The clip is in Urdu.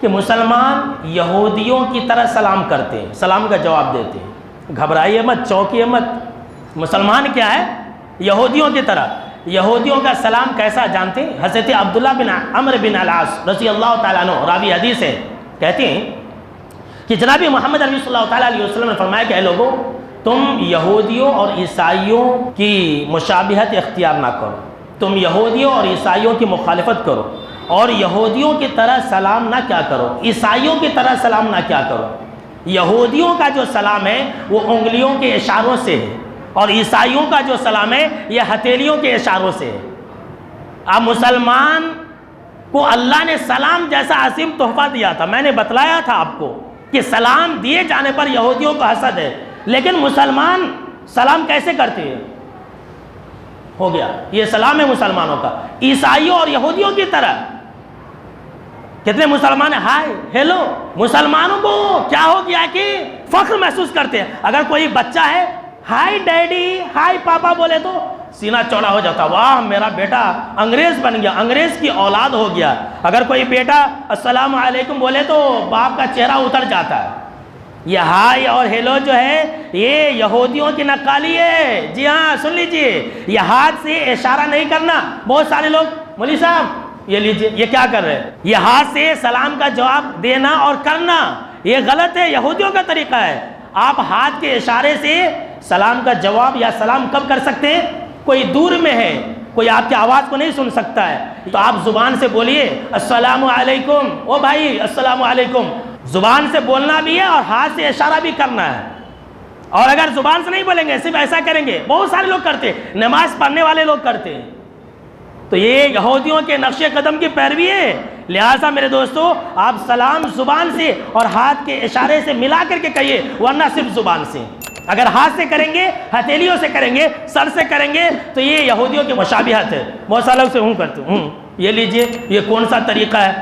کہ مسلمان یہودیوں کی طرح سلام کرتے ہیں، سلام کا جواب دیتے ہیں، گھبرائیے مت، چوکیے مت۔ مسلمان کیا ہے؟ یہودیوں کی طرح۔ یہودیوں کا سلام کیسا جانتے ہیں؟ حضرت عبداللہ بن عمرو بن العاص رضی اللہ تعالیٰ عنہ راوی حدیث ہے، کہتے ہیں کہ جناب محمد عربی صلی اللہ تعالیٰ علیہ وسلم نے فرمایا کہ اے لوگوں، تم یہودیوں اور عیسائیوں کی مشابہت اختیار نہ کرو، تم یہودیوں اور عیسائیوں کی مخالفت کرو، اور یہودیوں کی طرح سلام نہ کیا کرو، عیسائیوں کی طرح سلام نہ کیا کرو۔ یہودیوں کا جو سلام ہے وہ انگلیوں کے اشاروں سے ہے، اور عیسائیوں کا جو سلام ہے یہ ہتھیلیوں کے اشاروں سے ہے۔ اب مسلمان کو اللہ نے سلام جیسا عظیم تحفہ دیا تھا، میں نے بتلایا تھا آپ کو کہ سلام دیے جانے پر یہودیوں کو حسد ہے، لیکن مسلمان سلام کیسے کرتے ہیں؟ ہو گیا، یہ سلام ہے مسلمانوں کا، عیسائیوں اور یہودیوں کی طرح۔ کتنے مسلمان ہیں ہائے ہیلو، مسلمانوں کو کیا ہو گیا کہ فخر محسوس کرتے ہیں، اگر کوئی بچہ ہے ہائی ڈیڈی ہائی پاپا بولے تو سینہ چوڑا ہو جاتا، واہ میرا بیٹا انگریز بن گیا، انگریز کی اولاد ہو گیا۔ اگر کوئی بیٹا السلام علیکم بولے تو باپ کا چہرہ اتر جاتا ہے۔ یہ ہائی اور ہیلو جو ہے یہ یہودیوں کی نقالی ہے۔ جی ہاں سن لیجئے، یہ ہاتھ سے اشارہ نہیں کرنا۔ بہت سارے لوگ مولوی صاحب یہ لیجئے، یہ کیا کر رہے ہیں؟ یہ ہاتھ سے سلام کا جواب دینا اور کرنا یہ غلط ہے، یہودیوں کا طریقہ ہے۔ آپ ہاتھ کے اشارے سے سلام کا جواب یا سلام کب کر سکتے ہیں؟ کوئی دور میں ہے، کوئی آپ کی آواز کو نہیں سن سکتا ہے تو آپ زبان سے بولیے السلام علیکم، او بھائی السلام علیکم۔ زبان سے بولنا بھی ہے اور ہاتھ سے اشارہ بھی کرنا ہے۔ اور اگر زبان سے نہیں بولیں گے، صرف ایسا کریں گے، بہت سارے لوگ کرتے ہیں، نماز پڑھنے والے لوگ کرتے ہیں، تو یہ یہودیوں کے نقش قدم کی پیروی ہے۔ لہٰذا میرے دوستو، آپ سلام زبان سے اور ہاتھ کے اشارے سے ملا کر کے کہیے، ورنہ صرف زبان سے۔ اگر ہاتھ سے کریں گے، ہتھیلیوں سے کریں گے، سر سے کریں گے تو یہ یہودیوں کی مشابہت ہے۔ بہت سارے لوگ سے کرتے ہوں، یہ لیجئے، یہ کون سا طریقہ ہے؟